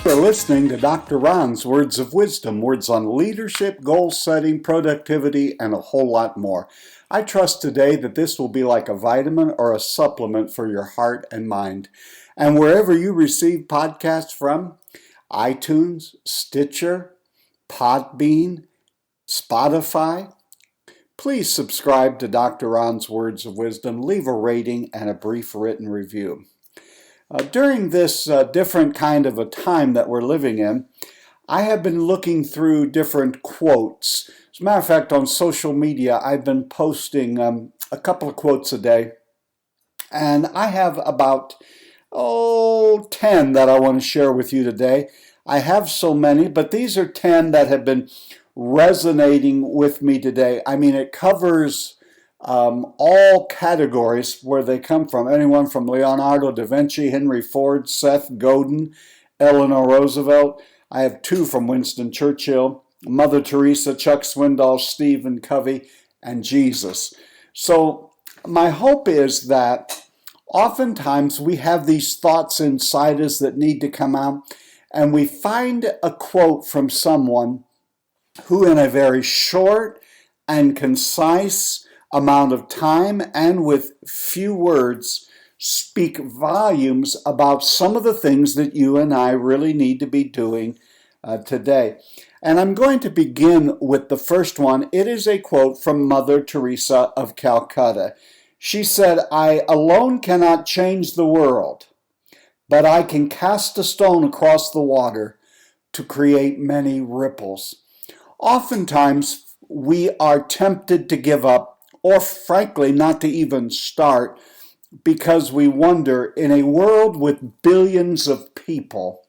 You're listening to Dr. Ron's Words of Wisdom, words on leadership, goal setting, productivity, and a whole lot more. I trust today that this will be like a vitamin or a supplement for your heart and mind. And wherever you receive podcasts from, iTunes, Stitcher, Podbean, Spotify, please subscribe to Dr. Ron's Words of Wisdom, leave a rating and a brief written review. During this different kind of a time that we're living in, I have been looking through different quotes. As a matter of fact, on social media, I've been posting a couple of quotes a day. And I have about, 10 that I want to share with you today. I have so many, but these are 10 that have been resonating with me today. I mean, it covers all categories where they come from. Anyone from Leonardo da Vinci, Henry Ford, Seth Godin, Eleanor Roosevelt. I have 2 from Winston Churchill, Mother Teresa, Chuck Swindoll, Stephen Covey, and Jesus. So my hope is that oftentimes we have these thoughts inside us that need to come out, and we find a quote from someone who in a very short and concise amount of time and with few words speak volumes about some of the things that you and I really need to be doing today. And I'm going to begin with the first one. It is a quote from Mother Teresa of Calcutta. She said, "I alone cannot change the world, but I can cast a stone across the water to create many ripples." Oftentimes, we are tempted to give up, or frankly, not to even start, because we wonder, in a world with billions of people,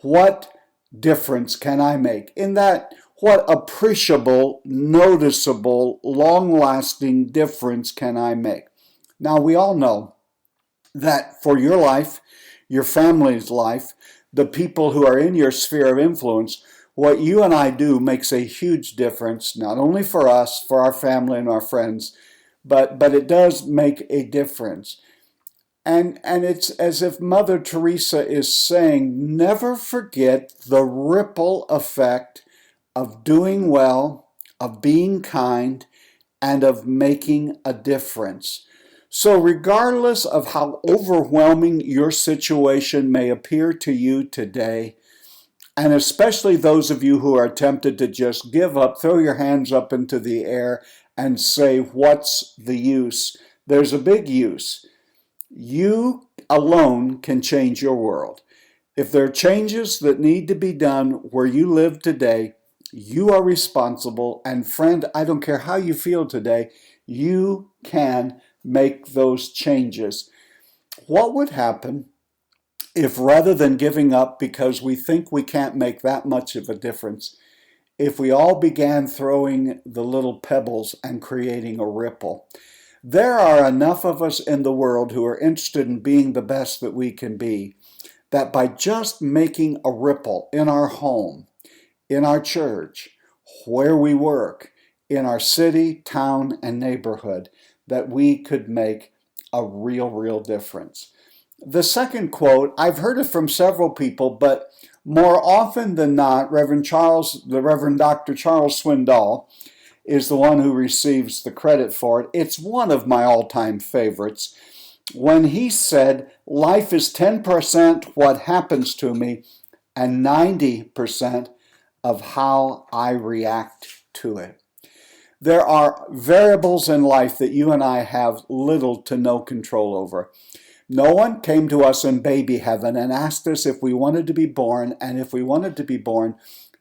what difference can I make? In that, what appreciable, noticeable, long-lasting difference can I make? Now, we all know that for your life, your family's life, the people who are in your sphere of influence, what you and I do makes a huge difference, not only for us, for our family and our friends, but it does make a difference. And it's as if Mother Teresa is saying, never forget the ripple effect of doing well, of being kind, and of making a difference. So regardless of how overwhelming your situation may appear to you today, and especially those of you who are tempted to just give up, throw your hands up into the air and say, what's the use? There's a big use. You alone can change your world. If there are changes that need to be done where you live today, you are responsible. And friend, I don't care how you feel today, you can make those changes. What would happen if, rather than giving up because we think we can't make that much of a difference, if we all began throwing the little pebbles and creating a ripple? There are enough of us in the world who are interested in being the best that we can be, that by just making a ripple in our home, in our church, where we work, in our city, town, and neighborhood, that we could make a real difference. The second quote, I've heard it from several people, but more often than not, the Reverend Dr. Charles Swindoll is the one who receives the credit for it. It's one of my all-time favorites. When he said, life is 10% what happens to me and 90% of how I react to it. There are variables in life that you and I have little to no control over. No one came to us in baby heaven and asked us if we wanted to be born, and if we wanted to be born,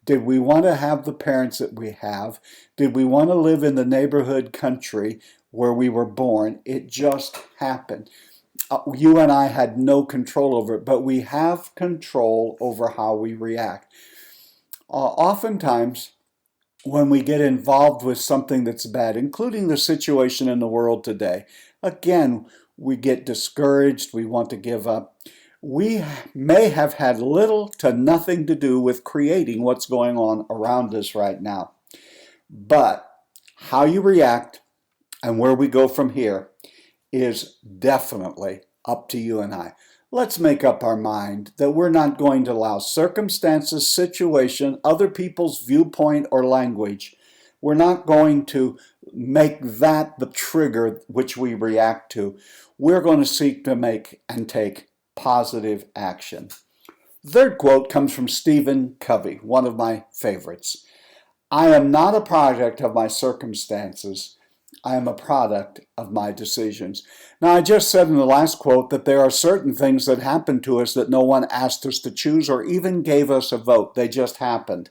did we want to have the parents that we have? Did we want to live in the neighborhood country where we were born? It just happened. You and I had no control over it, but we have control over how we react. Oftentimes, when we get involved with something that's bad, including the situation in the world today, again, we get discouraged, we want to give up. We may have had little to nothing to do with creating what's going on around us right now. But how you react and where we go from here is definitely up to you and I. Let's make up our mind that we're not going to allow circumstances, situation, other people's viewpoint or language. We're not going to make that the trigger which we react to. We're going to seek to make and take positive action. Third quote comes from Stephen Covey, one of my favorites. I am not a product of my circumstances. I am a product of my decisions. Now, I just said in the last quote that there are certain things that happen to us that no one asked us to choose or even gave us a vote. They just happened.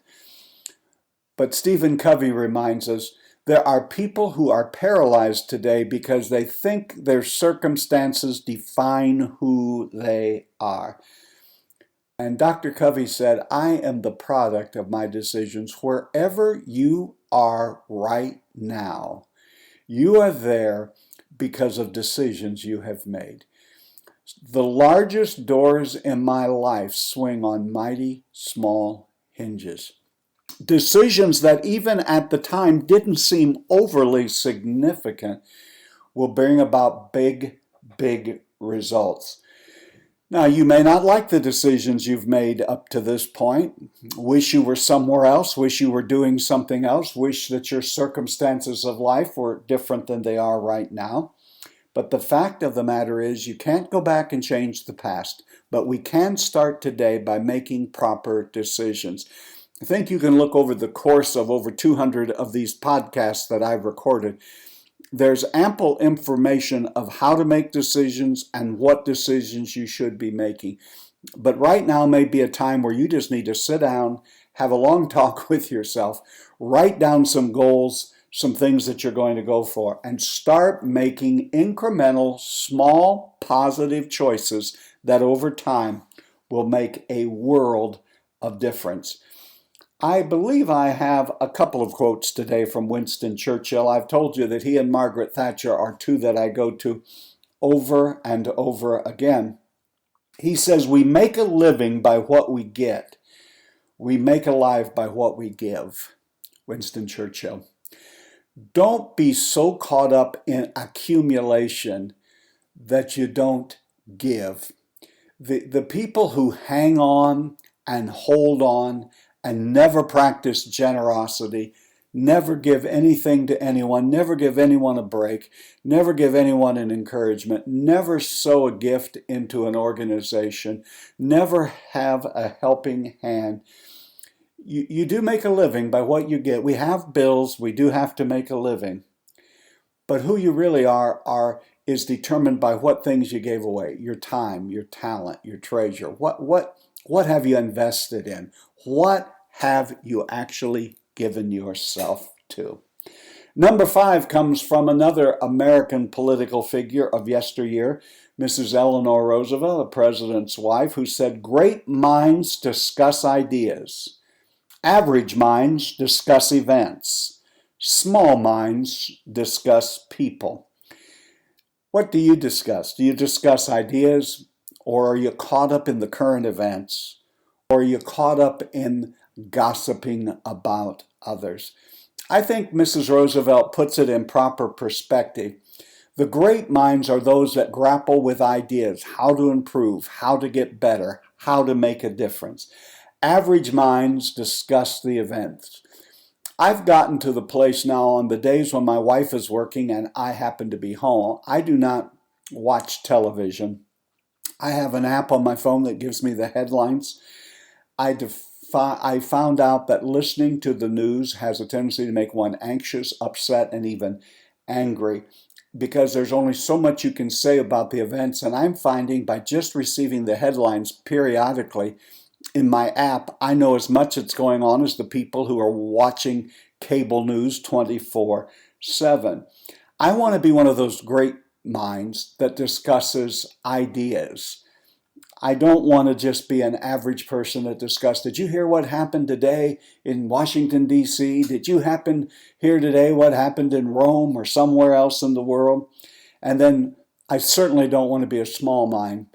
But Stephen Covey reminds us there are people who are paralyzed today because they think their circumstances define who they are. And Dr. Covey said, I am the product of my decisions. Wherever you are right now, you are there because of decisions you have made. The largest doors in my life swing on mighty small hinges. Decisions that even at the time didn't seem overly significant will bring about big results. Now, you may not like the decisions you've made up to this point. Wish you were somewhere else, wish you were doing something else, wish that your circumstances of life were different than they are right now. But the fact of the matter is you can't go back and change the past, but we can start today by making proper decisions. I think you can look over the course of over 200 of these podcasts that I've recorded. There's ample information of how to make decisions and what decisions you should be making. But right now may be a time where you just need to sit down, have a long talk with yourself, write down some goals, some things that you're going to go for, and start making incremental, small, positive choices that over time will make a world of difference. I believe I have a couple of quotes today from Winston Churchill. I've told you that he and Margaret Thatcher are two that I go to over and over again. He says, we make a living by what we get. We make a life by what we give. Winston Churchill. Don't be so caught up in accumulation that you don't give. The people who hang on and hold on and never practice generosity, never give anything to anyone, never give anyone a break, never give anyone an encouragement, never sow a gift into an organization, never have a helping hand. You do make a living by what you get. We have bills, we do have to make a living. But who you really are is determined by what things you gave away, your time, your talent, your treasure. What have you invested in? What have you actually given yourself to? Number 5 comes from another American political figure of yesteryear, Mrs. Eleanor Roosevelt, the president's wife, who said, great minds discuss ideas. Average minds discuss events. Small minds discuss people. What do you discuss? Do you discuss ideas, or are you caught up in the current events? Or are you caught up in gossiping about others? I think Mrs. Roosevelt puts it in proper perspective. The great minds are those that grapple with ideas, how to improve, how to get better, how to make a difference. Average minds discuss the events. I've gotten to the place now on the days when my wife is working and I happen to be home, I do not watch television. I have an app on my phone that gives me the headlines. I found out that listening to the news has a tendency to make one anxious, upset, and even angry because there's only so much you can say about the events. And I'm finding by just receiving the headlines periodically in my app, I know as much that's going on as the people who are watching cable news 24/7. I want to be one of those great minds that discusses ideas. I don't want to just be an average person that discusses, did you hear what happened today in Washington, D.C.? Did you happen hear today what happened in Rome or somewhere else in the world? And then I certainly don't want to be a small mind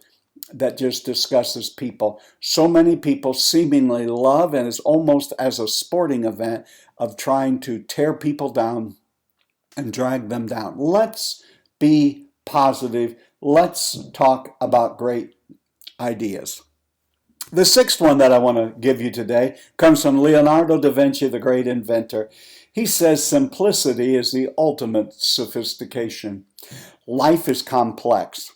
that just discusses people. So many people seemingly love, and it's almost as a sporting event of trying to tear people down and drag them down. Let's be positive. Let's talk about great ideas. The sixth one that I want to give you today comes from Leonardo da Vinci, the great inventor. He says simplicity is the ultimate sophistication. Life is complex.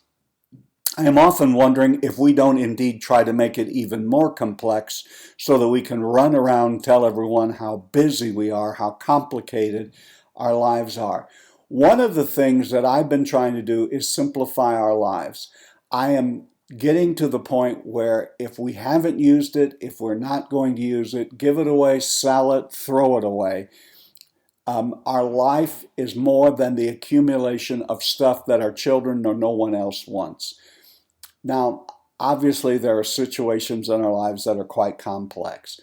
I am often wondering if we don't indeed try to make it even more complex so that we can run around and tell everyone how busy we are, how complicated our lives are. One of the things that I've been trying to do is simplify our lives. I am getting to the point where if we haven't used it, if we're not going to use it, give it away, sell it, throw it away. Our life is more than the accumulation of stuff that our children or no one else wants. Now, obviously, there are situations in our lives that are quite complex.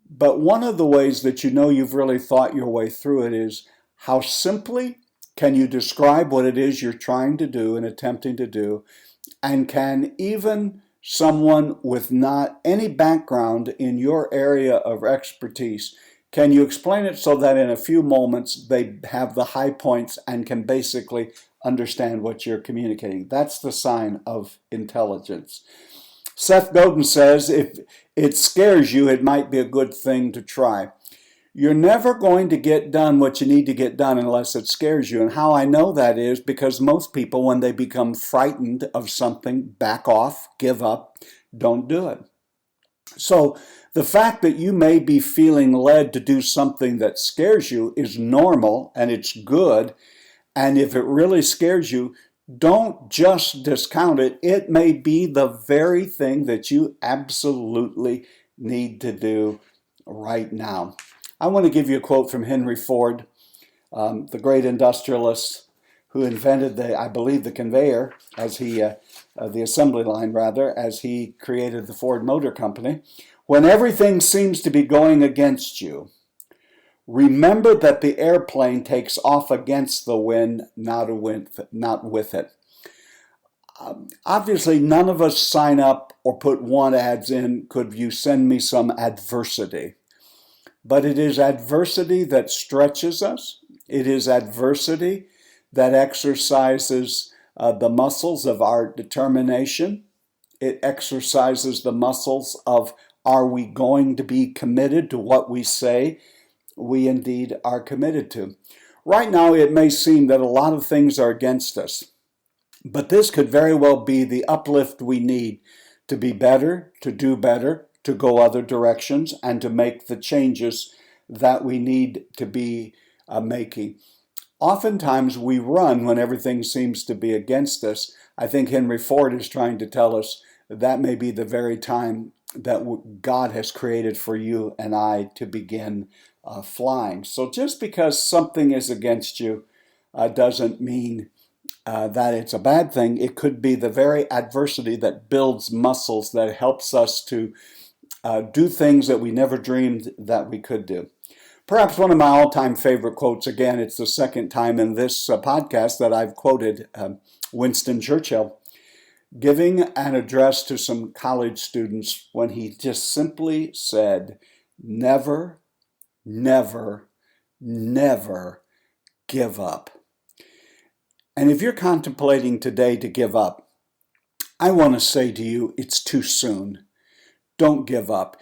But one of the ways that you know you've really thought your way through it is how simply can you describe what it is you're trying to do and attempting to do, and can even someone with not any background in your area of expertise, can you explain it so that in a few moments they have the high points and can basically understand what you're communicating? That's the sign of intelligence. Seth Godin says, if it scares you, it might be a good thing to try. You're never going to get done what you need to get done unless it scares you. And how I know that is because most people, when they become frightened of something, back off, give up, don't do it. So the fact that you may be feeling led to do something that scares you is normal and it's good. And if it really scares you, don't just discount it. It may be the very thing that you absolutely need to do right now. I want to give you a quote from Henry Ford, the great industrialist who invented the conveyor the assembly line rather, as he created the Ford Motor Company. When everything seems to be going against you, remember that the airplane takes off against the wind, not with it. Obviously, none of us sign up or put want ads in, could you send me some adversity? But it is adversity that stretches us. It is adversity that exercises the muscles of our determination. It exercises the muscles of, are we going to be committed to what we say we indeed are committed to? Right now, it may seem that a lot of things are against us, but this could very well be the uplift we need to be better, to do better, to go other directions, and to make the changes that we need to be making. Oftentimes we run when everything seems to be against us. I think Henry Ford is trying to tell us that may be the very time that God has created for you and I to begin flying. So just because something is against you doesn't mean that it's a bad thing. It could be the very adversity that builds muscles, that helps us to do things that we never dreamed that we could do. Perhaps one of my all-time favorite quotes, again, it's the second time in this podcast that I've quoted Winston Churchill, giving an address to some college students when he just simply said, never, never, never give up. And if you're contemplating today to give up, I want to say to you, it's too soon. Don't give up.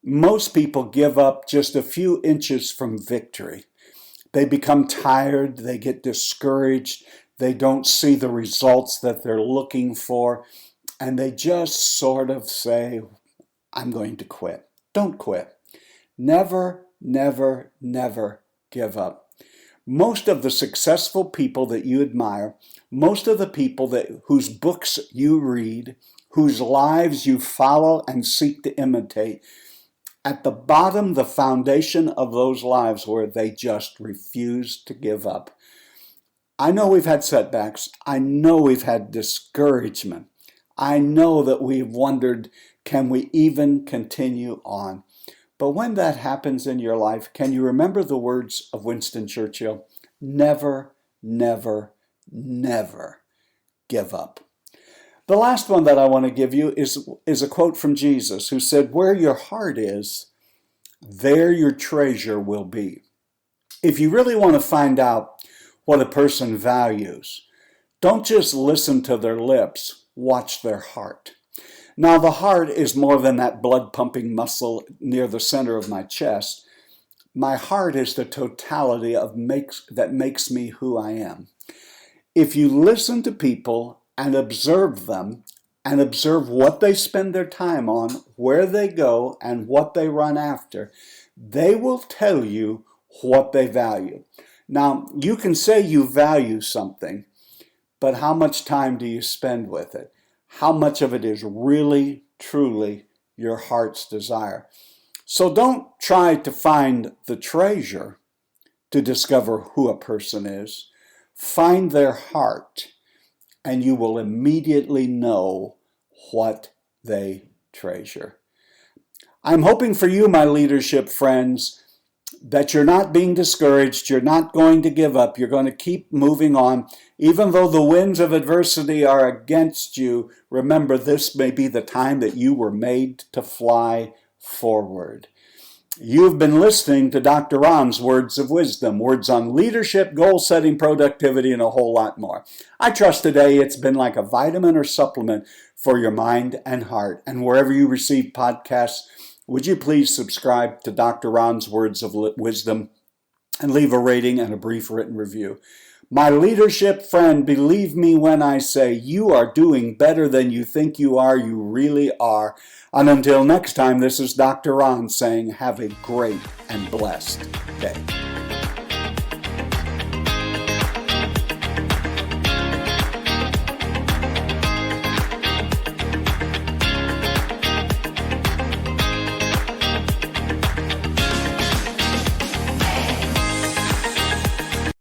Most people give up just a few inches from victory. They become tired, they get discouraged, they don't see the results that they're looking for, and they just sort of say, I'm going to quit. Don't quit. Never, never, never give up. Most of the successful people that you admire, most of the people whose books you read, whose lives you follow and seek to imitate, at the bottom, the foundation of those lives where they just refuse to give up. I know we've had setbacks. I know we've had discouragement. I know that we've wondered, can we even continue on? But when that happens in your life, can you remember the words of Winston Churchill? Never, never, never give up. The last one that I want to give you is a quote from Jesus, who said, where your heart is, there your treasure will be. If you really want to find out what a person values, Don't just listen to their lips, watch their heart. Now, the heart is more than that blood-pumping muscle near the center of my chest. My heart is the totality that makes me who I am. If you listen to people and observe them, and observe what they spend their time on, where they go, and what they run after, they will tell you what they value. Now, you can say you value something, but how much time do you spend with it? How much of it is really, truly your heart's desire? So don't try to find the treasure to discover who a person is. Find their heart, and you will immediately know what they treasure. I'm hoping for you, my leadership friends, that you're not being discouraged, you're not going to give up, you're going to keep moving on. Even though the winds of adversity are against you, remember this may be the time that you were made to fly forward. You've been listening to Dr. Ron's Words of Wisdom, words on leadership, goal setting, productivity, and a whole lot more. I trust today it's been like a vitamin or supplement for your mind and heart. And wherever you receive podcasts, would you please subscribe to Dr. Ron's Words of Wisdom and leave a rating and a brief written review. My leadership friend, believe me when I say you are doing better than you think you are. You really are. And until next time, this is Dr. Ron saying have a great and blessed day.